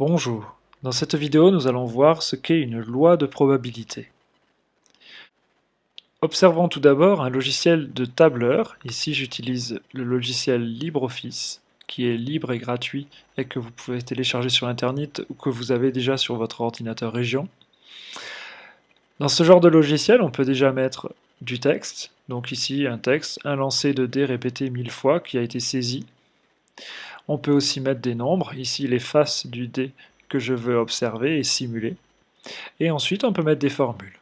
Bonjour, dans cette vidéo nous allons voir ce qu'est une loi de probabilité. Observons tout d'abord un logiciel de tableur. Ici j'utilise le logiciel LibreOffice qui est libre et gratuit et que vous pouvez télécharger sur internet ou que vous avez déjà sur votre ordinateur région. Dans ce genre de logiciel on peut déjà mettre du texte, donc ici un texte, un lancer de dés répété 1000 fois qui a été saisi. On peut aussi mettre des nombres, ici les faces du dé que je veux observer et simuler. Et ensuite on peut mettre des formules.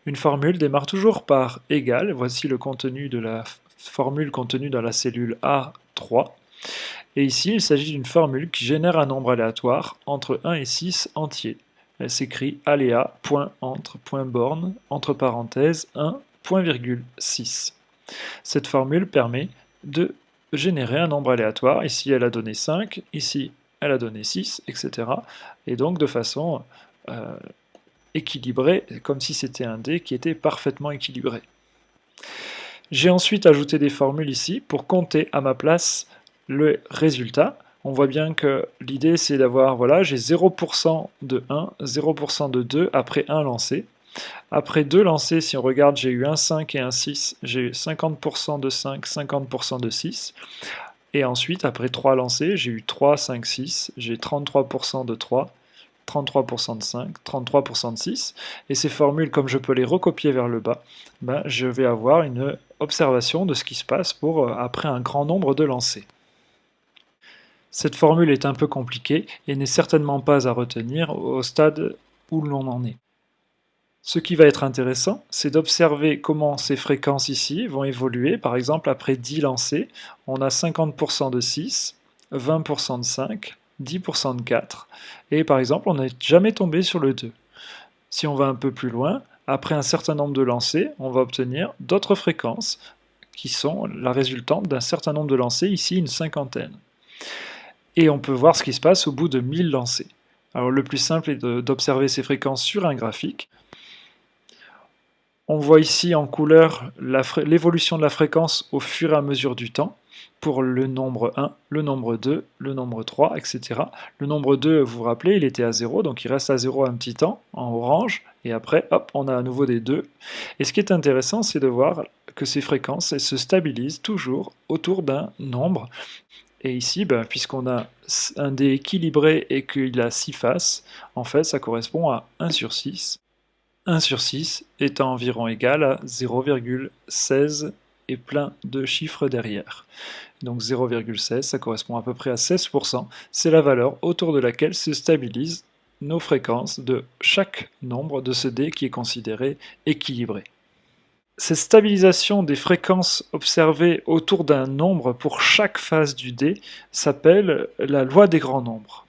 Une formule démarre toujours par égal. Voici le contenu de la formule contenue dans la cellule A3. Et ici, il s'agit d'une formule qui génère un nombre aléatoire entre 1 et 6 entiers. Elle s'écrit aléa.entre.borne, entre parenthèses 1, point virgule 6. Cette formule permet de générer un nombre aléatoire. Ici, elle a donné 5, ici, elle a donné 6, etc. Et donc, de façon équilibré, comme si c'était un dé qui était parfaitement équilibré. J'ai ensuite ajouté des formules ici pour compter à ma place le résultat. On voit bien que l'idée c'est d'avoir, voilà, j'ai 0% de 1, 0% de 2 après un lancé. Après deux lancés, si on regarde, j'ai eu un 5 et un 6, j'ai eu 50% de 5, 50% de 6. Et ensuite, après 3 lancés, j'ai eu 3, 5, 6, j'ai 33% de 3, 33% de 5, 33% de 6, et ces formules, comme je peux les recopier vers le bas, je vais avoir une observation de ce qui se passe après un grand nombre de lancers. Cette formule est un peu compliquée et n'est certainement pas à retenir au stade où l'on en est. Ce qui va être intéressant, c'est d'observer comment ces fréquences ici vont évoluer. Par exemple, après 10 lancers, on a 50% de 6, 20% de 5, 10% de 4, et par exemple, on n'est jamais tombé sur le 2. Si on va un peu plus loin, après un certain nombre de lancers, on va obtenir d'autres fréquences qui sont la résultante d'un certain nombre de lancers, ici une cinquantaine. Et on peut voir ce qui se passe au bout de 1000 lancers. Alors le plus simple est d'observer ces fréquences sur un graphique. On voit ici en couleur l'évolution de la fréquence au fur et à mesure du temps pour le nombre 1, le nombre 2, le nombre 3, etc. Le nombre 2, vous vous rappelez, il était à 0, donc il reste à 0 un petit temps, en orange, et après, hop, on a à nouveau des 2. Et ce qui est intéressant, c'est de voir que ces fréquences elles se stabilisent toujours autour d'un nombre. Et ici, puisqu'on a un dé équilibré et qu'il a 6 faces, en fait, ça correspond à 1 sur 6. 1 sur 6 étant environ égal à 0,16 et plein de chiffres derrière. Donc 0,16, ça correspond à peu près à 16%. C'est la valeur autour de laquelle se stabilisent nos fréquences de chaque nombre de ce dé qui est considéré équilibré. Cette stabilisation des fréquences observées autour d'un nombre pour chaque phase du dé s'appelle la loi des grands nombres.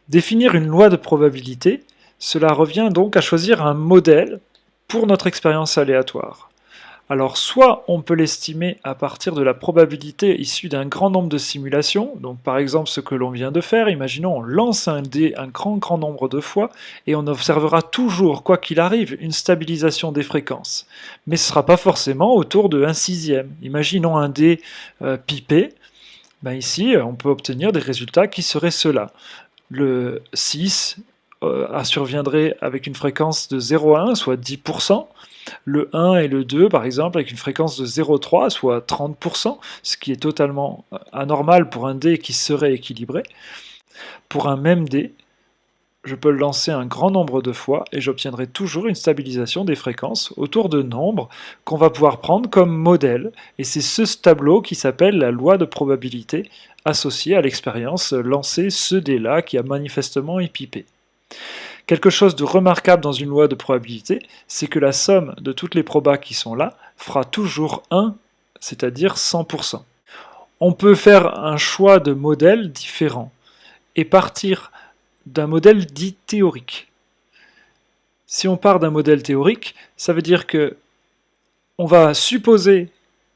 Définir une loi de probabilité, cela revient donc à choisir un modèle pour notre expérience aléatoire. Alors soit on peut l'estimer à partir de la probabilité issue d'un grand nombre de simulations, donc par exemple ce que l'on vient de faire, imaginons on lance un dé un grand nombre de fois et on observera toujours, quoi qu'il arrive, une stabilisation des fréquences. Mais ce ne sera pas forcément autour de 1/6. Imaginons un dé pipé, ici on peut obtenir des résultats qui seraient ceux-là. Le 6 surviendrait avec une fréquence de 0 à 1, soit 10%. Le 1 et le 2, par exemple, avec une fréquence de 0,3, soit 30%, ce qui est totalement anormal pour un dé qui serait équilibré. Pour un même dé, je peux le lancer un grand nombre de fois et j'obtiendrai toujours une stabilisation des fréquences autour de nombres qu'on va pouvoir prendre comme modèle. Et c'est ce tableau qui s'appelle la loi de probabilité associée à l'expérience lancer ce dé-là qui a manifestement épipé. Quelque chose de remarquable dans une loi de probabilité, c'est que la somme de toutes les probas qui sont là fera toujours 1, c'est-à-dire 100%. On peut faire un choix de modèle différent et partir d'un modèle dit théorique. Si on part d'un modèle théorique, ça veut dire que on va supposer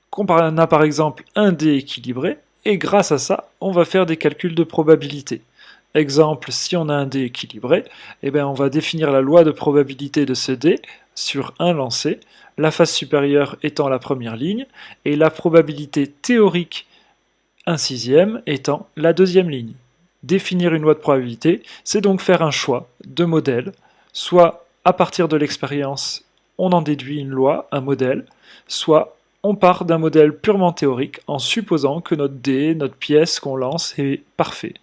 qu'on a par exemple un dé équilibré et grâce à ça, on va faire des calculs de probabilité. Exemple, si on a un dé équilibré, on va définir la loi de probabilité de ce dé sur un lancé, la face supérieure étant la première ligne, et la probabilité théorique Un sixième étant la deuxième ligne. Définir une loi de probabilité, c'est donc faire un choix de modèle, soit à partir de l'expérience, on en déduit une loi, un modèle, soit on part d'un modèle purement théorique en supposant que notre dé, notre pièce qu'on lance est parfait.